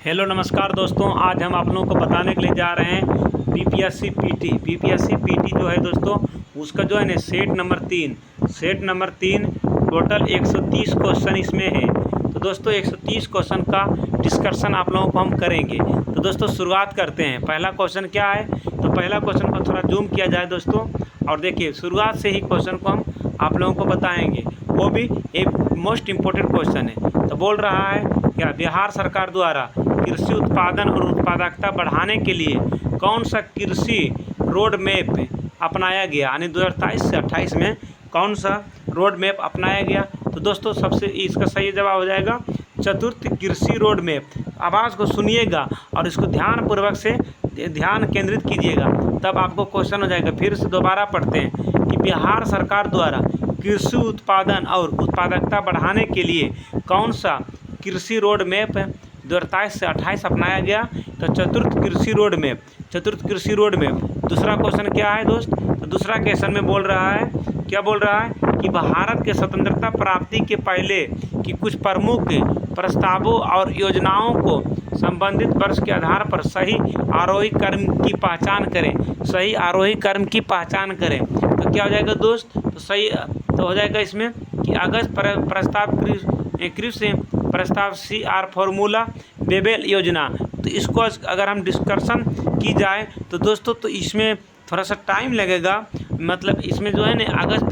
Hello नमस्कार दोस्तों, आज हम आप लोगों को बताने के लिए जा रहे हैं बीपीएससी पीटी जो है दोस्तों, उसका जो है ना सेट नंबर 3 टोटल 130 क्वेश्चन इसमें है। तो दोस्तों 130 क्वेश्चन का डिस्कशन आप लोगों को हम करेंगे। तो दोस्तों शुरुआत करते हैं। पहला क्वेश्चन क्या है, तो पहला क्वेश्चन को थोड़ा जूम किया जाए दोस्तों, और देखिए शुरुआत से ही क्वेश्चन को हम आप लोगों को बताएंगे, वो भी एक मोस्ट इम्पोर्टेंट क्वेश्चन है। तो बोल रहा है क्या, बिहार सरकार द्वारा कृषि उत्पादन और उत्पादकता बढ़ाने के लिए कौन सा कृषि रोड मैप अपनाया गया, यानी 2023 से 28 में कौन सा रोड मैप अपनाया गया। तो दोस्तों सबसे इसका सही जवाब हो जाएगा चतुर्थ कृषि रोड मैप। आवाज़ को सुनिएगा और इसको ध्यानपूर्वक से ध्यान केंद्रित कीजिएगा, तब आपको क्वेश्चन हो जाएगा। फिर से दोबारा पढ़ते हैं कि बिहार सरकार द्वारा कृषि उत्पादन और उत्पादकता बढ़ाने के लिए कौन सा कृषि रोड मैप 2023 से 28 अपनाया गया। तो चतुर्थ कृषि रोड मैप। दूसरा क्वेश्चन क्या है दोस्त, तो दूसरा क्वेश्चन में बोल रहा है, क्या बोल रहा है कि भारत के स्वतंत्रता प्राप्ति के पहले की कुछ प्रमुख प्रस्तावों और योजनाओं को संबंधित वर्ष के आधार पर सही आरोही क्रम की पहचान करें। तो क्या हो जाएगा दोस्त, तो सही तो हो जाएगा इसमें कि अगस्त प्रस्ताव कृषि प्रस्ताव CR फॉर्मूला बेबेल योजना। तो इसको अगर हम डिस्कशन की जाए तो दोस्तों, तो इसमें थोड़ा सा टाइम लगेगा। मतलब इसमें जो है ना अगस्त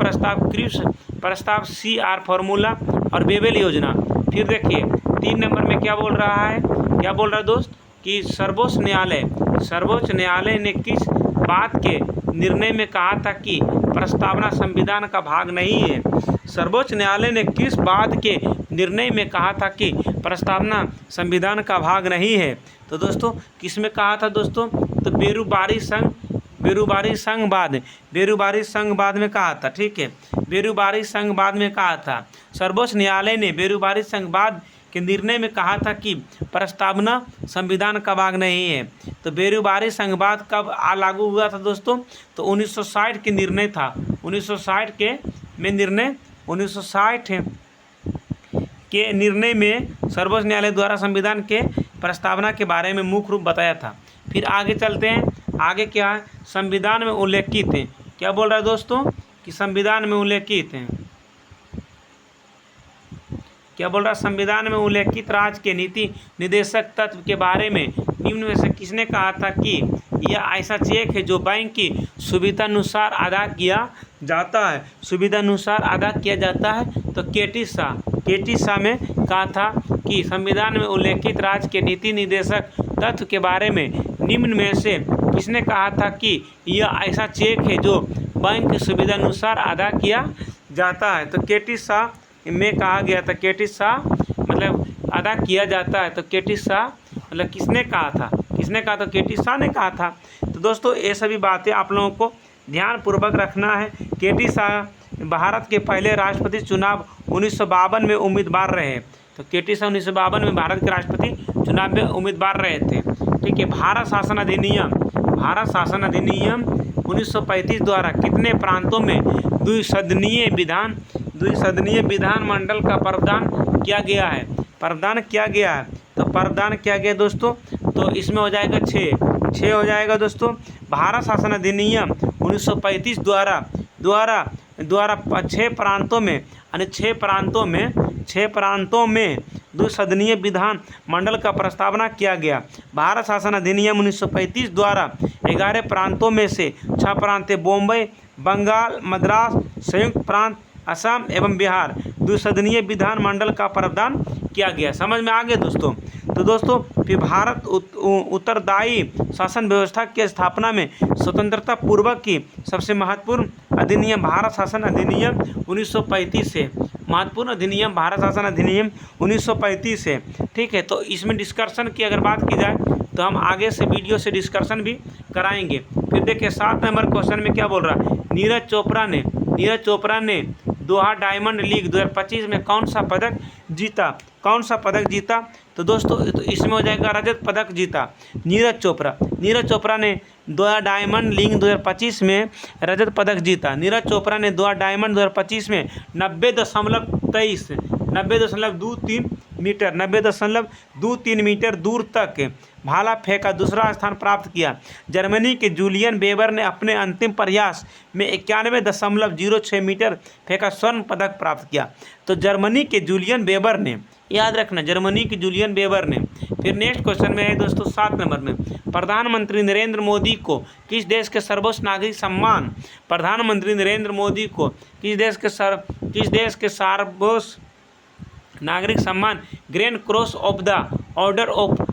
प्रस्ताव CR फॉर्मूला और बेबेल योजना। फिर देखिए 3 नंबर में क्या बोल रहा है दोस्त, कि सर्वोच्च न्यायालय ने किस बात के निर्णय में कहा था कि प्रस्तावना संविधान का भाग नहीं है। सर्वोच्च न्यायालय ने किस बात के निर्णय में कहा था कि प्रस्तावना संविधान का भाग नहीं है। तो दोस्तों किस में कहा था दोस्तों, तो बेरूबारी संघवाद में कहा था। ठीक है, बेरूबारी संघवाद में कहा था। सर्वोच्च न्यायालय ने बेरूबारी संघवाद के निर्णय में कहा था कि प्रस्तावना संविधान का भाग नहीं है। तो बेरूबारी संघवाद कब लागू हुआ था दोस्तों, तो 1960 के निर्णय था। 1960 के निर्णय में सर्वोच्च न्यायालय द्वारा संविधान के प्रस्तावना के बारे में मुख्य रूप बताया था। फिर आगे चलते हैं, आगे क्या है, संविधान में उल्लेखित है। क्या बोल रहा है दोस्तों, कि संविधान में उल्लेखित है, क्या बोल रहा है, संविधान में उल्लेखित राज्य के नीति निदेशक तत्व के बारे में निम्न में से किसने कहा था कि यह ऐसा चेक है जो बैंक की सुविधानुसार अदा किया जाता है। तो केटी शाह में कहा था कि संविधान में उल्लेखित राज्य के नीति निदेशक तत्व के बारे में निम्न में से किसने कहा था कि यह ऐसा चेक है जो बैंक की सुविधानुसार अदा किया जाता है। तो केटी शाह में कहा गया था, केटी शाह मतलब अदा किया जाता है। तो केटी शाह मतलब किसने कहा था, तो केटी शाह ने कहा था। तो दोस्तों ये सभी बातें आप लोगों को ध्यानपूर्वक रखना है। केटी शाह भारत के पहले राष्ट्रपति चुनाव 1952 में उम्मीदवार रहे। तो केटी शाह 1952 में भारत के राष्ट्रपति चुनाव में उम्मीदवार रहे थे। ठीक है, भारत शासन अधिनियम 1935 द्वारा कितने प्रांतों में द्विसदनीय विधान मंडल का प्रावधान किया गया है। तो प्रावधान किया गया दोस्तों, तो इसमें हो जाएगा 6 हो जाएगा दोस्तों। भारत शासन अधिनियम 1935 द्वारा 6 प्रांतों में, यानी 6 प्रांतों में द्विसदनीय विधान मंडल का प्रस्तावना किया गया। भारत शासन अधिनियम 1935 द्वारा 11 प्रांतों में से 6 प्रांत बॉम्बे, बंगाल, मद्रास, संयुक्त प्रांत, असम एवं बिहार द्विसदनीय विधान मंडल का प्रावधान किया गया। समझ में आ गया दोस्तों। तो दोस्तों फिर भारत उत्तरदायी शासन व्यवस्था की स्थापना में स्वतंत्रता पूर्व की सबसे महत्वपूर्ण अधिनियम भारत शासन अधिनियम 1935 से, महत्वपूर्ण अधिनियम भारत शासन अधिनियम 1935 से। ठीक है, तो इसमें डिस्कशन की अगर बात की जाए तो हम आगे से वीडियो से डिस्कशन भी कराएंगे। फिर देखिए 7 नंबर क्वेश्चन में क्या बोल रहा है, नीरज चोपड़ा ने दोहा डायमंड लीग 2025 में कौन सा पदक जीता। तो दोस्तों तो इसमें हो जाएगा रजत पदक जीता नीरज चोपड़ा ने दोहा डायमंड लीग 2025 में रजत पदक जीता। नीरज चोपड़ा ने दोहा डायमंड 2025 में 90.23 मीटर 90.23 मीटर दूर तक भाला फेंका, दूसरा स्थान प्राप्त किया। जर्मनी के जूलियन वेबर ने अपने अंतिम प्रयास में 91.06 मीटर फेंका, स्वर्ण पदक प्राप्त किया। तो जर्मनी के जूलियन वेबर ने, याद रखना, जर्मनी के जूलियन वेबर ने। फिर नेक्स्ट क्वेश्चन में है दोस्तों 7 नंबर में, प्रधानमंत्री नरेंद्र मोदी को किस देश के सर्वोच्च नागरिक सम्मान, प्रधानमंत्री नरेंद्र मोदी को किस देश के सर्वोच्च नागरिक सम्मान grand cross of the order of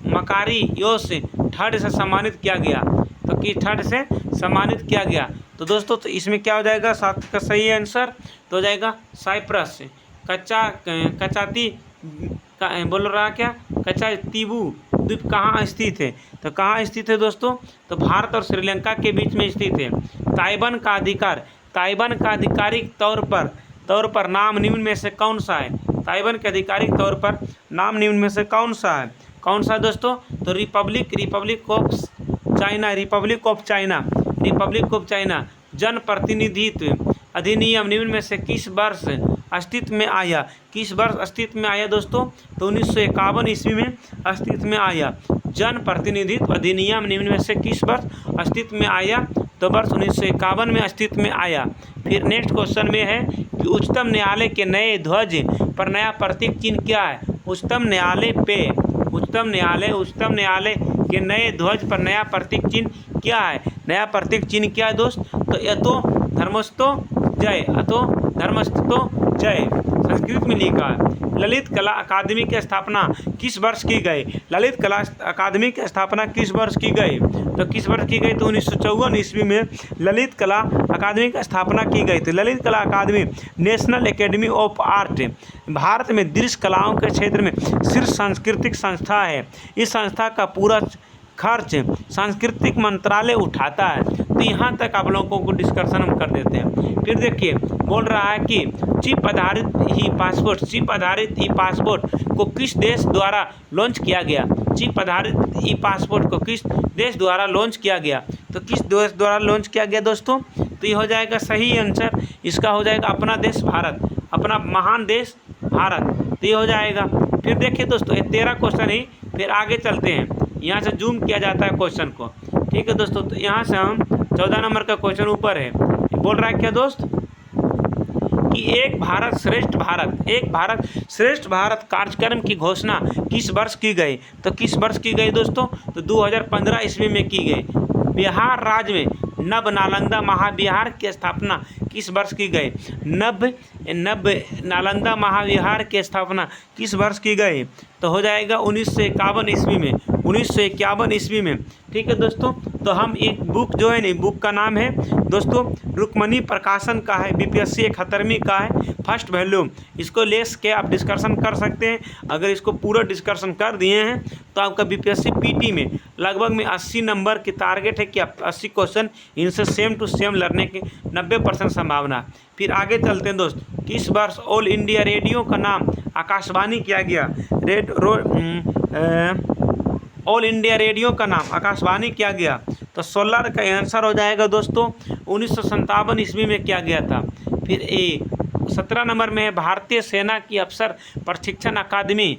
Makarios से थर्ड से सम्मानित किया गया। तो कि थर्ड से सम्मानित किया गया। तो दोस्तों तो इसमें क्या हो जाएगा, 7 का सही आंसर तो हो जाएगा साइप्रस। कचाती बोल रहा क्या, कचातीबू द्वीप कहाँ स्थित है? तो कहाँ स्थित है दोस्तों? तो भारत और श्रीलंका के बीच में स्थित है। ताइवान का आधिकारिक तौर पर नाम निम्न में से कौन सा है? ताइवान के आधिकारिक तौर पर नाम निम्न में से कौन सा है? कौन सा दोस्तों? तो रिपब्लिक ऑफ चाइना। जन प्रतिनिधित्व अधिनियम निम्न में से किस वर्ष अस्तित्व में आया? किस वर्ष अस्तित्व में आया दोस्तों? तो 1951 ईस्वी में अस्तित्व में आया। जन प्रतिनिधित्व अधिनियम निम्न में से किस वर्ष अस्तित्व में आया? तो वर्ष 1951 में अस्तित्व में आया। फिर नेक्स्ट क्वेश्चन में है कि उच्चतम न्यायालय के नए ध्वज पर नया प्रतीक चिन्ह क्या है? उच्चतम न्यायालय के नए ध्वज पर नया प्रतीक चिन्ह क्या है? नया प्रतीक चिन्ह क्या है दोस्त? तो यतो धर्मस्थो जय संस्कृत में लिखा है। ललित कला अकादमी की स्थापना किस वर्ष की गई? ललित कला अकादमी की स्थापना किस वर्ष की गई? तो किस वर्ष की गई? तो 1954 ईस्वी में ललित कला अकादमी की स्थापना की गई थी। Lalit Kala Akademi national academy of art Bharat में दृश्य कलाओं के क्षेत्र में शीर्ष सांस्कृतिक संस्था है। इस संस्था का पूरा खर्च सांस्कृतिक मंत्रालय उठाता है। तो यहाँ तक आप लोगों को डिस्कशन हम कर देते हैं। फिर देखिए बोल रहा है कि चिप आधारित ई पासपोर्ट को किस देश द्वारा लॉन्च किया गया? चिप आधारित ई पासपोर्ट को किस देश द्वारा लॉन्च किया गया? तो किस देश द्वारा लॉन्च किया गया दोस्तों? तो ये हो जाएगा सही आंसर, इसका हो जाएगा अपना देश भारत, अपना महान देश भारत। तो ये हो जाएगा। फिर देखिए दोस्तों ये 13 क्वेश्चन ही, फिर आगे चलते हैं। यहाँ से जूम किया जाता है क्वेश्चन को, ठीक है दोस्तों। तो यहाँ से हम 14 नंबर का क्वेश्चन ऊपर है, बोल रहा है क्या दोस्त कि एक भारत श्रेष्ठ भारत कार्यक्रम की घोषणा किस वर्ष की गई? तो किस वर्ष की गई दोस्तों? तो 2015 ईस्वी में की गई। बिहार राज्य में नव नालंदा महाविहार की स्थापना किस वर्ष की गई? नव नालंदा महाविहार की स्थापना किस वर्ष की गई? तो हो जाएगा 1951 ईस्वी में, 1951 ईस्वी में, ठीक है दोस्तों। तो हम एक बुक जो है ना, बुक का नाम है दोस्तों रुक्मणी प्रकाशन का है, BPSC 71वीं का है, फर्स्ट वैल्यूम। इसको लेस के आप डिस्कशन कर सकते हैं। अगर इसको पूरा डिस्कशन कर दिए हैं तो आपका BPSC PT में लगभग में 80 नंबर की टारगेट है कि आप 80 क्वेश्चन इनसे सेम टू सेम लड़ने की 90% संभावना। फिर आगे चलते हैं दोस्त। किस वर्ष ऑल इंडिया रेडियो का नाम आकाशवाणी किया गया? ऑल इंडिया रेडियो का नाम आकाशवाणी किया गया। तो 16 का आंसर हो जाएगा दोस्तों 1957 ईस्वी में किया गया था। फिर 17 नंबर में है भारतीय सेना की अफसर प्रशिक्षण अकादमी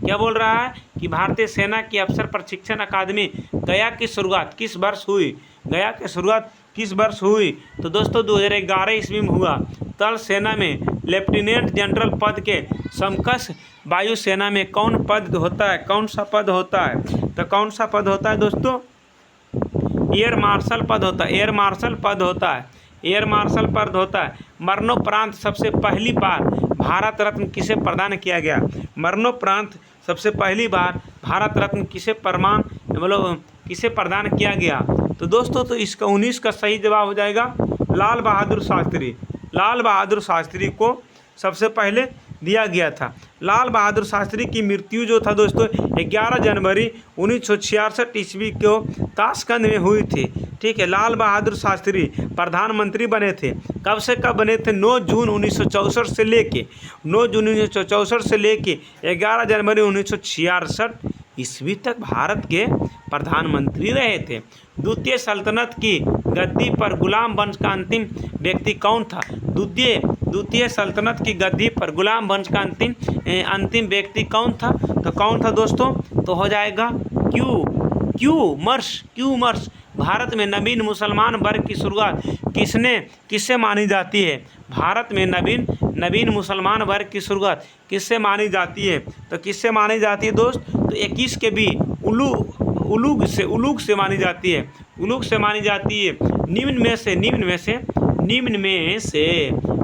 क्या बोल रहा है कि भारतीय सेना की अफसर प्रशिक्षण अकादमी गया की शुरुआत किस वर्ष हुई? गया की शुरुआत किस वर्ष हुई? तो दोस्तों 2011 ईस्वी में हुआ। तल सेना में लेफ्टिनेंट जनरल पद के समकक्ष वायुसेना में कौन पद होता है? कौन सा पद होता है? तो कौन सा पद होता है दोस्तों? एयर मार्शल पद होता है। एयर मार्शल पद होता है। मरणोपरांत सबसे पहली बार भारत रत्न किसे प्रदान किया गया? मरणोपरांत सबसे पहली बार भारत रत्न किसे प्रदान किया गया? तो दोस्तों तो इसका 19 का सही जवाब हो जाएगा लाल बहादुर शास्त्री को सबसे पहले दिया गया था। लाल बहादुर शास्त्री की मृत्यु जो था दोस्तों 11 जनवरी 1966 ईस्वी को ताशकंद में हुई थी, ठीक है। लाल बहादुर शास्त्री प्रधानमंत्री बने थे। कब से कब बने थे? 9 जून 1964 से लेके 11 जनवरी 1966 ईस्वी तक भारत के प्रधानमंत्री रहे थे। द्वितीय सल्तनत की गद्दी पर गुलाम वंश का अंतिम व्यक्ति कौन था? द्वितीय सल्तनत की गद्दी पर गुलाम वंश का अंतिम व्यक्ति कौन था? तो कौन था दोस्तों? तो हो जाएगा क्यू मर्स। भारत में नवीन मुसलमान वर्ग की शुरुआत किससे मानी जाती है? भारत में नवीन मुसलमान वर्ग की शुरुआत किससे मानी जाती है? तो किससे मानी जाती है दोस्त? तो 21 के बी उलूग से मानी जाती है। उलूग से मानी जाती है।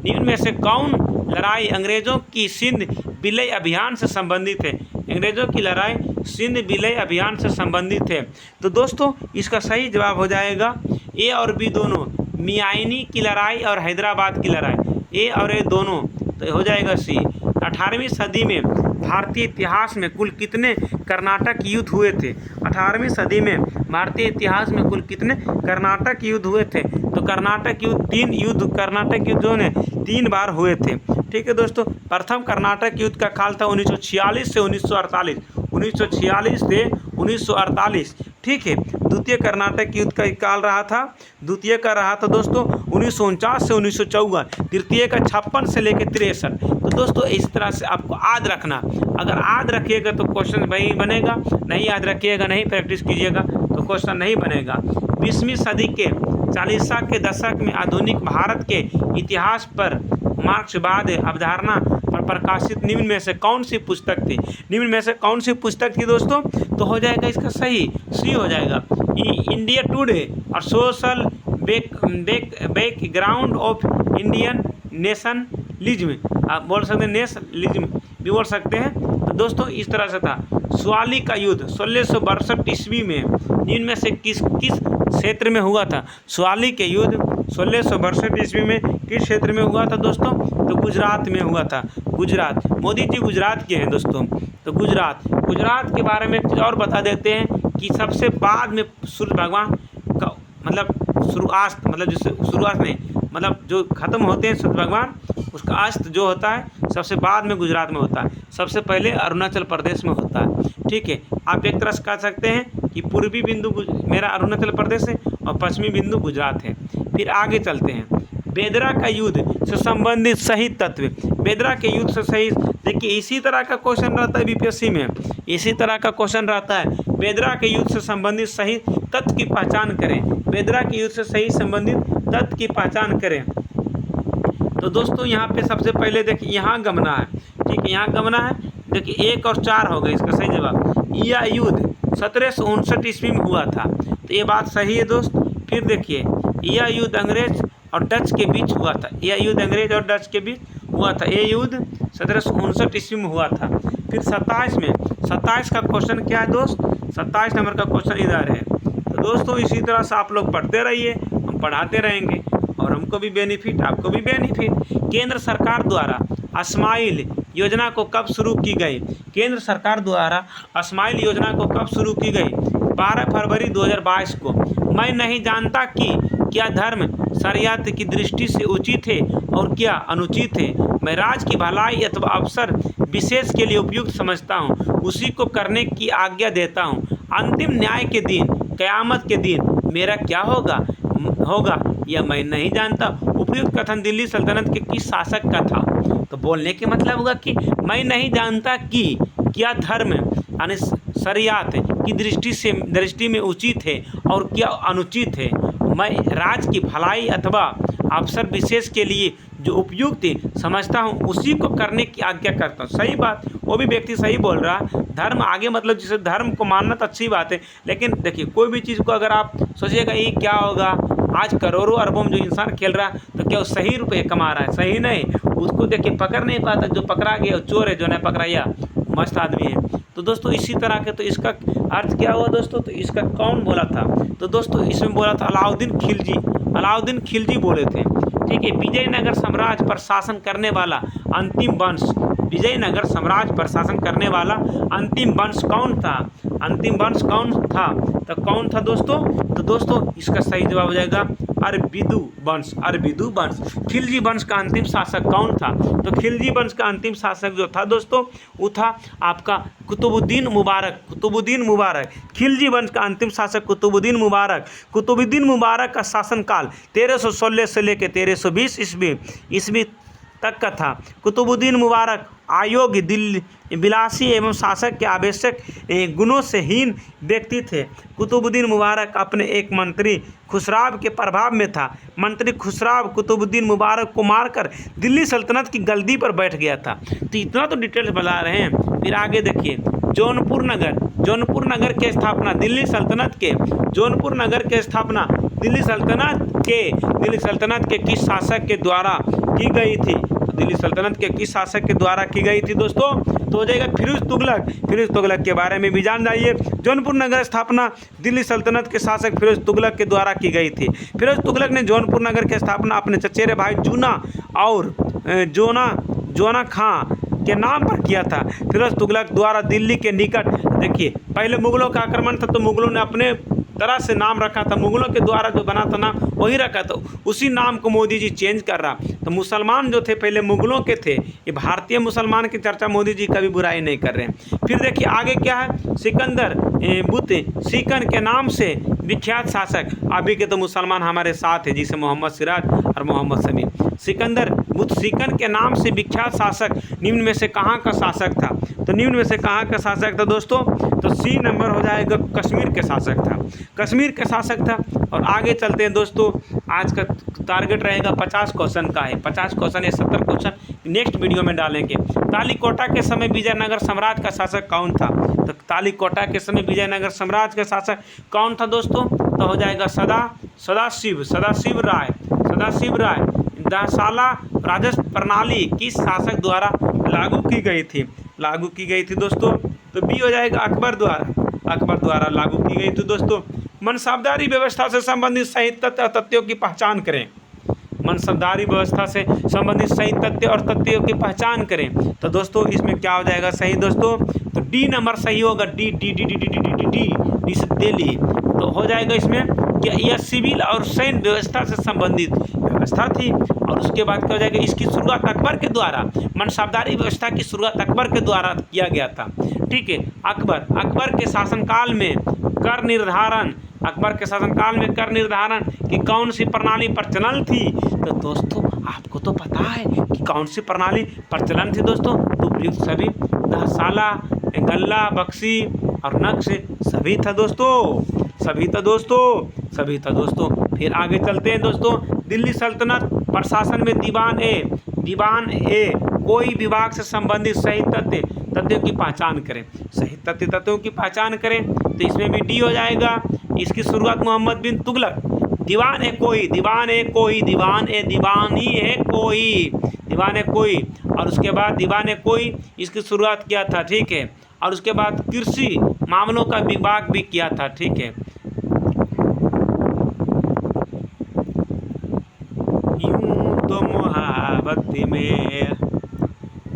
निम्न में से कौन लड़ाई अंग्रेजों की सिंध विलय अभियान से संबंधित है? अंग्रेजों की लड़ाई सिंध विलय अभियान से संबंधित है। तो दोस्तों इसका सही जवाब हो जाएगा ए और बी दोनों, मियानी की लड़ाई और हैदराबाद की लड़ाई, ए और ए दोनों। तो हो जाएगा सी। 18वीं सदी में भारतीय इतिहास में कुल कितने कर्नाटक युद्ध हुए थे? 18वीं सदी में भारतीय इतिहास में कुल कितने कर्नाटक युद्ध हुए थे? तो कर्नाटक युद्ध जो है 3 बार हुए थे। ठीक है दोस्तों, प्रथम कर्नाटक युद्ध का काल था 1946 से 1948। ठीक है, द्वितीय कर्नाटक युद्ध का काल रहा था दोस्तों 1949 से 1954। तृतीय का 56 से लेकर 63। तो दोस्तों इस तरह से आपको याद रखना। अगर याद रखिएगा तो क्वेश्चन वही बनेगा, नहीं याद रखिएगा, नहीं प्रैक्टिस कीजिएगा तो क्वेश्चन नहीं बनेगा। 20वीं सदी के 40 के दशक में आधुनिक भारत के इतिहास पर मार्क्सवाद अवधारणा पर प्रकाशित निम्न में से कौन सी पुस्तक थी दोस्तों? तो हो जाएगा इसका सही सी हो जाएगा। इंडिया टुडे और social background of Indian nationalism, आप बोल सकते हैं नेशनलिज्म भी बोल सकते हैं। तो दोस्तों इस तरह से था। सुआली का युद्ध 1662 ईस्वी में निम्न में से किस क्षेत्र में हुआ था? सुआली के युद्ध 1662 ईस्वी में किस क्षेत्र में हुआ था दोस्तों? तो गुजरात में हुआ था। गुजरात, मोदी जी गुजरात के हैं दोस्तों। तो गुजरात के बारे में एक चीज़ और बता देते हैं कि सबसे बाद में सूर्य भगवान का मतलब जो खत्म होते हैं सूर्य भगवान, उसका अस्त जो होता है सबसे बाद में गुजरात में होता है, सबसे पहले अरुणाचल प्रदेश में होता है। ठीक है, आप एक तरह से कह सकते हैं कि पूर्वी बिंदु मेरा अरुणाचल प्रदेश है और पश्चिमी बिंदु गुजरात है। फिर आगे चलते हैं। बेदरा का युद्ध से संबंधित सही तत्व। बेदरा के युद्ध से सही, देखिए इसी तरह का क्वेश्चन रहता है बीपीएससी में, इसी तरह का क्वेश्चन रहता है। बेदरा के युद्ध से संबंधित सही तत्व की पहचान करें। बेदरा के युद्ध से सही संबंधित तत्व की पहचान करें। तो दोस्तों यहाँ पे सबसे पहले देखिए यहाँ गमना है। ठीक है, यहाँ गमना है। देखिए 1 और 4 हो गए इसका सही जवाब। यह युद्ध 1759 ईस्वी में हुआ था। तो ये बात सही है दोस्त। फिर देखिए यह युद्ध अंग्रेज और डच के बीच हुआ था। यह युद्ध अंग्रेज और डच के बीच हुआ था। ये युद्ध 1759 ईस्वी में हुआ था। फिर 27 का क्वेश्चन क्या है दोस्त? 27 नंबर का क्वेश्चन इधर है। तो दोस्तों इसी तरह से आप लोग पढ़ते रहिए, हम पढ़ाते रहेंगे और हमको भी बेनिफिट, आपको भी बेनिफिट। केंद्र सरकार द्वारा स्माइल योजना को कब शुरू की गई? केंद्र सरकार द्वारा स्माइल योजना को कब शुरू की गई? 12 फरवरी 2022 को। मैं नहीं जानता कि क्या धर्म शरीयत की दृष्टि से उचित है और क्या अनुचित है। मैं राज्य की भलाई अथवा अवसर विशेष के लिए उपयुक्त समझता हूँ, उसी को करने की आज्ञा देता हूँ। अंतिम न्याय के दिन, क़यामत के दिन मेरा क्या होगा यह मैं नहीं जानता। उपयुक्त कथन दिल्ली सल्तनत के किस शासक का था? तो बोलने के मतलब होगा कि मैं नहीं जानता कि क्या धर्म यानी शरीयत की दृष्टि में उचित है और क्या अनुचित है। मैं राज्य की भलाई अथवा अवसर विशेष के लिए जो उपयुक्त समझता हूँ, उसी को करने की आज्ञा करता हूँ। सही बात, वो भी व्यक्ति सही बोल रहा है। धर्म आगे मतलब जैसे धर्म को मानना तो अच्छी बात है, लेकिन देखिए कोई भी चीज़ को अगर आप सोचिएगा ये क्या होगा, आज करोड़ों अरबों में जो इंसान खेल रहा है तो क्या वो सही रुपये कमा रहा है? सही नहीं, उसको देखिए पकड़ नहीं पाता। जो पकड़ा गया चोर है, जो नहीं पकड़ाया मस्त आदमी है। तो दोस्तों इसी तरह के, तो इसका अर्थ क्या हुआ दोस्तों? तो इसका कौन बोला था? तो दोस्तों इसमें बोला था अलाउद्दीन खिलजी बोले थे। ठीक है, विजयनगर साम्राज्य पर शासन करने वाला अंतिम वंश, विजयनगर साम्राज्य पर शासन करने वाला अंतिम वंश कौन था? तो कौन था दोस्तों? तो दोस्तों इसका सही जवाब हो जाएगा अरबिदु वंश। अरबिदु वंश। खिलजी वंश का अंतिम शासक कौन था? तो खिलजी वंश का अंतिम शासक जो था दोस्तों वो था आपका कुतुबुद्दीन मुबारक। कुतुबुद्दीन मुबारक। खिलजी वंश का अंतिम शासक कुतुबुद्दीन मुबारक। कुतुबुद्दीन मुबारक का शासनकाल 1316 से लेकर 1320 ईस्वी तक का था। कुतुबुद्दीन मुबारक अयोग्य, दिल विलासी एवं शासक के आवश्यक गुणों से हीन व्यक्ति थे। कुतुबुद्दीन मुबारक अपने एक मंत्री खुसराव के प्रभाव में था। मंत्री खुसराव कुतुबुद्दीन मुबारक को मारकर दिल्ली सल्तनत की गद्दी पर बैठ गया था। तो इतना तो डिटेल्स बता रहे हैं। फिर आगे देखिए, जौनपुर नगर। जौनपुर नगर की स्थापना दिल्ली सल्तनत के जौनपुर नगर की स्थापना दिल्ली सल्तनत के किस शासक के द्वारा की गई थी? तो दिल्ली सल्तनत के किस शासक के द्वारा की गई थी दोस्तों? तो हो जाएगा फिरोज तुगलक। फिरोज तुगलक के बारे में भी जान जाइए। जौनपुर नगर स्थापना दिल्ली सल्तनत के शासक फिरोज तुगलक के द्वारा की गई थी। फिरोज तुगलक ने जौनपुर नगर की स्थापना अपने चचेरे भाई जूना और जोना खां के नाम पर किया था। फिरोज तुगलक द्वारा दिल्ली के निकट, देखिए पहले मुगलों का आक्रमण था तो मुगलों ने अपने तरह से नाम रखा था, मुगलों के द्वारा जो बना था नाम वही रखा था, उसी नाम को मोदी जी चेंज कर रहा। तो मुसलमान जो थे पहले मुगलों के थे, ये भारतीय मुसलमान की चर्चा मोदी जी कभी बुराई नहीं कर रहे हैं। फिर देखिए आगे क्या है, सिकंदर बुत सीकन के नाम से विख्यात शासक, अभी के तो मुसलमान हमारे साथ है जिसे मोहम्मद सिराज और मोहम्मद शमी। सिकंदर बुत सीकन के नाम से विख्यात शासक निम्न में से कहाँ का शासक था? तो निम्न में से कहाँ का शासक था दोस्तों? तो सी नंबर हो जाएगा कश्मीर के शासक था। कश्मीर के शासक था। और आगे चलते हैं दोस्तों, आज का टारगेट रहेगा 50 क्वेश्चन का है। 50 क्वेश्चन या 70 क्वेश्चन नेक्स्ट वीडियो में डालेंगे। तालीकोटा के समय विजयनगर साम्राज्य का शासक कौन था? तो तालीकोटा के समय विजयनगर साम्राज्य का शासक कौन था दोस्तों? तो हो जाएगा सदाशिव राय। दहसाला राजस्व प्रणाली किस शासक द्वारा लागू की गई थी दोस्तों? तो बी हो जाएगा अकबर द्वारा लागू की गई थी दोस्तों। मनसबदारी व्यवस्था से संबंधित सही तथ्य और तथ्यों की पहचान करें। मनसबदारी व्यवस्था से संबंधित सही तथ्य और तथ्यों की पहचान करें। तो दोस्तों इसमें क्या हो जाएगा सही दोस्तों? तो डी नंबर सही होगा। डी से दिल्ली। तो हो जाएगा इसमें कि यह सिविल और सैन्य व्यवस्था से संबंधित व्यवस्था थी। और उसके बाद क्या हो जाएगा, इसकी शुरुआत अकबर के द्वारा, मनसबदारी व्यवस्था की शुरुआत अकबर के द्वारा किया गया था। ठीक है, अकबर के शासनकाल में कर निर्धारण की कौन सी प्रणाली प्रचलन थी? तो दोस्तों आपको तो पता है कि कौन सी प्रणाली प्रचलन थी दोस्तों। तो सभी दहसाला, गल्ला, बख्शी और नक्श सभी था दोस्तों। फिर आगे चलते हैं दोस्तों। दिल्ली सल्तनत प्रशासन में दीवान ए कोई विभाग से संबंधित सही तथ्यों की पहचान करें। सही तथ्यों की पहचान करें। तो इसमें भी डी हो जाएगा। इसकी शुरुआत मोहम्मद बिन तुगलक। दीवान ए कोई और उसके बाद दीवान ए कोई इसकी शुरुआत किया था। ठीक है, और उसके बाद कृषि मामलों का विभाग भी किया था। ठीक है, यूं तो मोहब्बत में।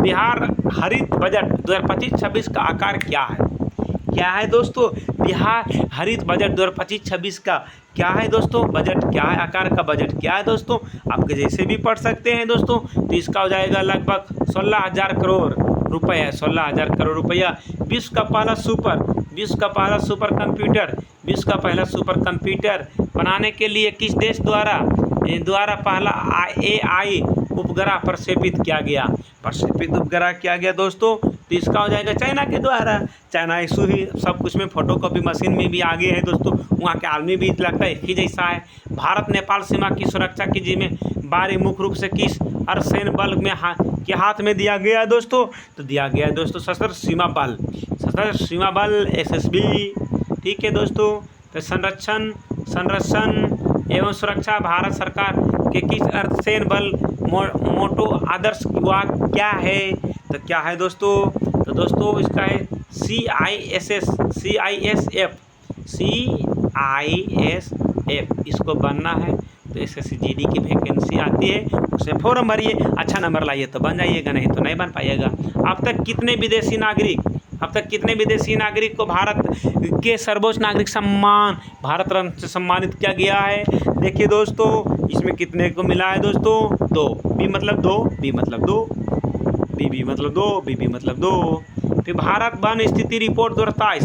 बिहार हरित बजट 2025-26 का आकार क्या है दोस्तों? बिहार हरित बजट 2025-26 का क्या है दोस्तों? बजट क्या है, आकार का बजट क्या है दोस्तों? आपके जैसे भी पढ़ सकते हैं दोस्तों। तो इसका हो जाएगा लगभग 16,000 करोड़ रुपया। 16,000 करोड़ रुपया। विश्व का पहला सुपर कंप्यूटर बनाने के लिए किस देश द्वारा पहला AI उपग्रह प्रक्षेपित किया गया दोस्तों? तो इसका हो जाएगा चाइना के द्वारा। चाइना इशू ही सब कुछ में, फोटोकॉपी मशीन में भी आगे है दोस्तों। वहाँ के आर्मी भी लगता है एक ही जैसा है। भारत नेपाल सीमा की सुरक्षा की जिम्मेदारी मुख्य रूप से किस अर्धसैन्य बल के हाथ में दिया गया है दोस्तों? तो दिया गया है दोस्तों सशस्त्र सीमा बल SSB। ठीक है दोस्तों। तो संरक्षण एवं सुरक्षा भारत सरकार के किस अर्धसैन्य बल मोटो आदर्श वाक्य क्या है? तो क्या है दोस्तों? तो दोस्तों इसका है CISF। इसको बनना है तो SSC GD की वैकेंसी आती है, उसमें फॉर्म भरिए, अच्छा नंबर लाइए तो बन जाइएगा, नहीं तो नहीं बन पाइएगा। अब तक कितने विदेशी नागरिक अब तक कितने विदेशी नागरिक को भारत के सर्वोच्च नागरिक सम्मान भारत रत्न से सम्मानित किया गया है? देखिए दोस्तों, इसमें कितने को मिला है दोस्तों? 2। बी मतलब 2, बी मतलब 2, बी मतलब 2, बी मतलब 2। फिर भारत वन स्थिति रिपोर्ट 2023,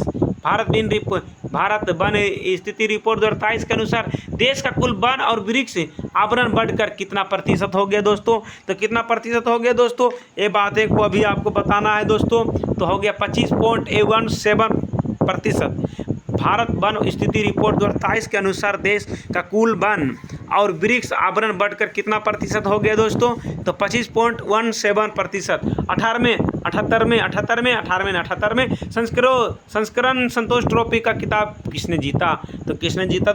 भारत वन स्थिति रिपोर्ट 2023 के अनुसार देश का कुल वन और वृक्ष आवरण बढ़कर कितना प्रतिशत हो गया दोस्तों? तो कितना प्रतिशत हो गया दोस्तों, ये बातें को अभी आपको बताना है दोस्तों। तो हो गया 25.17%। भारत वन स्थिति रिपोर्ट 2023 के अनुसार देश का कुल वन और वृक्ष आवरण बढ़कर कितना प्रतिशत हो गया दोस्तों? तो 25.17%। 18वें संस्करण संतोष ट्रॉफी का खिताब किसने जीता? तो किसने जीता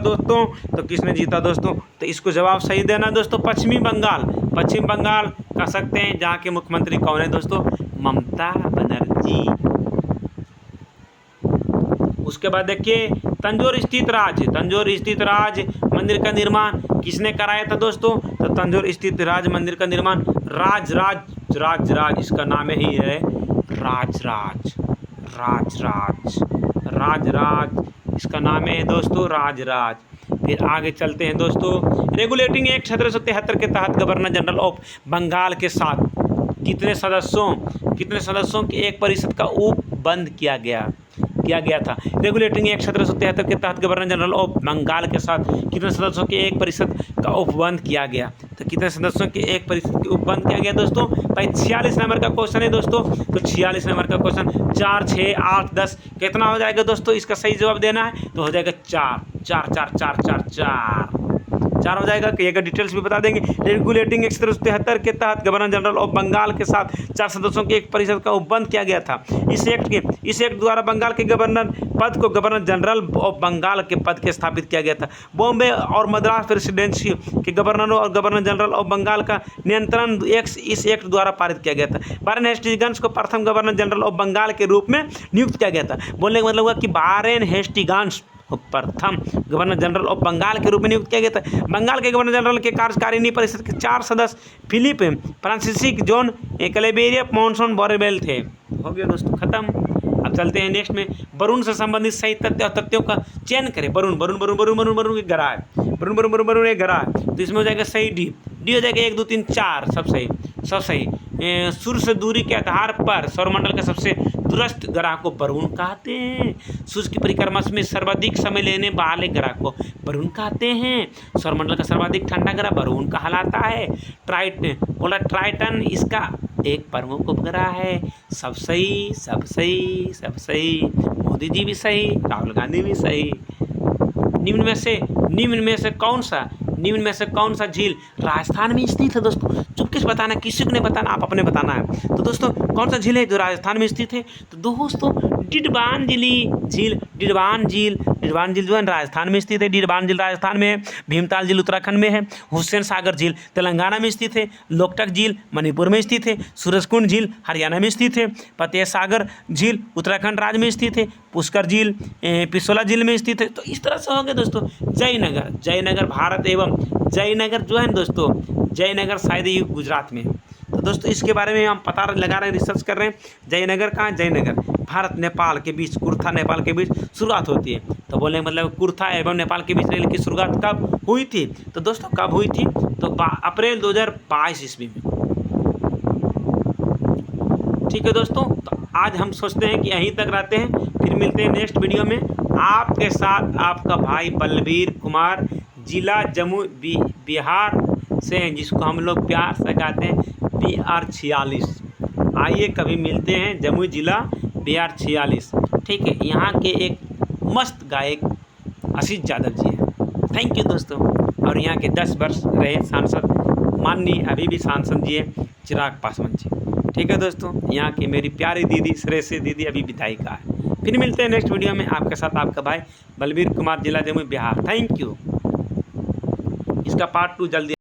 दोस्तों? तो इसको जवाब सही देना दोस्तों। पश्चिम बंगाल कह सकते हैं, जहाँ के मुख्यमंत्री कौन है दोस्तों? ममता बनर्जी। उसके बाद देखिए, तंजौर स्थित राज मंदिर का निर्माण किसने कराया था दोस्तों? तो तंजौर स्थित राज मंदिर का निर्माण राज इसका नाम ही है राज, इसका नाम है दोस्तों राज। फिर आगे चलते हैं दोस्तों। रेगुलेटिंग एक्ट 1773 के तहत गवर्नर जनरल ऑफ बंगाल के साथ कितने सदस्यों की एक परिषद का उपबंध किया गया था? रेगुलेटिंग एक्ट 1773 के तहत गवर्नर जनरल ऑफ बंगाल के साथ कितने सदस्यों की एक परिषद का उपबंध किया गया? तो कितने सदस्यों की एक परिषद की उपबंध किया गया दोस्तों? भाई 46 नंबर का क्वेश्चन है दोस्तों। तो 46 नंबर का क्वेश्चन 4, 6, 8, 10 कितना हो जाएगा दोस्तों? इसका सही जवाब देना है तो हो जाएगा 4 हो जाएगा। ये का डिटेल्स भी बता देंगे। रेगुलेटिंग एक्ट 1773 के तहत गवर्नर जनरल ऑफ बंगाल के साथ 4 सदस्यों की एक परिषद का उपबंध किया गया था। इस एक्ट द्वारा बंगाल के गवर्नर पद को गवर्नर जनरल ऑफ बंगाल के पद के स्थापित किया गया था। बॉम्बे और मद्रास प्रेसिडेंसी के गवर्नरों और गवर्नर जनरल ऑफ बंगाल का नियंत्रण इस एक्ट द्वारा पारित किया गया था। वारेन हेस्टिंग्स को प्रथम गवर्नर जनरल ऑफ बंगाल के रूप में नियुक्त किया गया था। बोलने का मतलब हुआ कि वारेन हेस्टिंग्स प्रथम गवर्नर जनरल ऑफ बंगाल के रूप में नियुक्त किया गया था। बंगाल के गवर्नर जनरल के कार्यकारिणी परिषद के 4 सदस्य Philip Francis John Clavering Monson Barwell थे। हो गया दोस्तों, खत्म। अब चलते हैं नेक्स्ट में। वरुण से संबंधित सही तथ्य और तथ्यों का चयन करें। वरुण एक ग्रह है। वरुण एक ग्रह है, तो इसमें हो जाएगा सही डी हो जाएगा। 1, 2, 3, 4 सब सही। सूर्य से दूरी के आधार पर सौरमंडल का सबसे दूरस्थ ग्रह को वरुण कहते हैं। सूर्य की परिक्रमा में सर्वाधिक समय लेने वाले ग्रह को वरुण कहते हैं। सौरमंडल का सर्वाधिक ठंडा ग्रह वरुण कहलाता है। ट्राइटन इसका एक प्रमुख उपग्रह है। सब सही। मोदी जी भी सही, राहुल गांधी भी सही। निम्न में से कौन सा झील राजस्थान में स्थित है दोस्तों? चुपके से बताना, किसी को नहीं बताना, आप अपने बताना है। तो दोस्तों कौन सा झील है जो राजस्थान में स्थित है? तो दोस्तों डिडवान झील जो है राजस्थान में स्थित है। डिडवान झील राजस्थान में है। भीमताल झील उत्तराखंड में है। हुसैन सागर झील तेलंगाना में स्थित है। लोकटक झील मणिपुर में स्थित है। सूरजकुंड झील हरियाणा में स्थित है। फतेह सागर झील उत्तराखंड राज्य में स्थित है। पुष्कर झील पिछोला झील में स्थित है। तो इस तरह से हो गया दोस्तों। जयनगर भारत एवं जयनगर जो है दोस्तों, जयनगर शायद ये गुजरात में है। तो दोस्तों इसके बारे में हम पता लगा रहे हैं, रिसर्च कर रहे हैं। जयनगर कहाँ है? जयनगर भारत नेपाल के बीच, कुर्था नेपाल के बीच शुरुआत होती है। तो बोलने का मतलब कुर्था एवं नेपाल के बीच रेल की शुरुआत कब हुई थी? तो दोस्तों कब हुई थी? तो अप्रैल 2022 ईस्वी में। ठीक है दोस्तों, तो आज हम सोचते हैं कि यहीं तक रहते हैं, फिर मिलते हैं नेक्स्ट वीडियो में। आपके साथ आपका भाई बलबीर कुमार, जिला जमुई बिहार से हैं, जिसको हम लोग प्यार से कहते हैं BR 46। आइए कभी मिलते हैं, जमुई जिला BR 46। ठीक है, यहाँ के एक मस्त गायक आशीष यादव जी हैं। थैंक यू दोस्तों। और यहाँ के 10 वर्ष रहे सांसद, माननीय अभी भी सांसद जी हैं चिराग पासवान जी। ठीक है दोस्तों, यहाँ की मेरी प्यारी दीदी श्रेयसी दीदी अभी विधायिका है। फिर मिलते हैं नेक्स्ट वीडियो में, आपके साथ आपका भाई बलबीर कुमार, जिला जमुई बिहार। Thank you. इसका पार्ट 2 जल्दी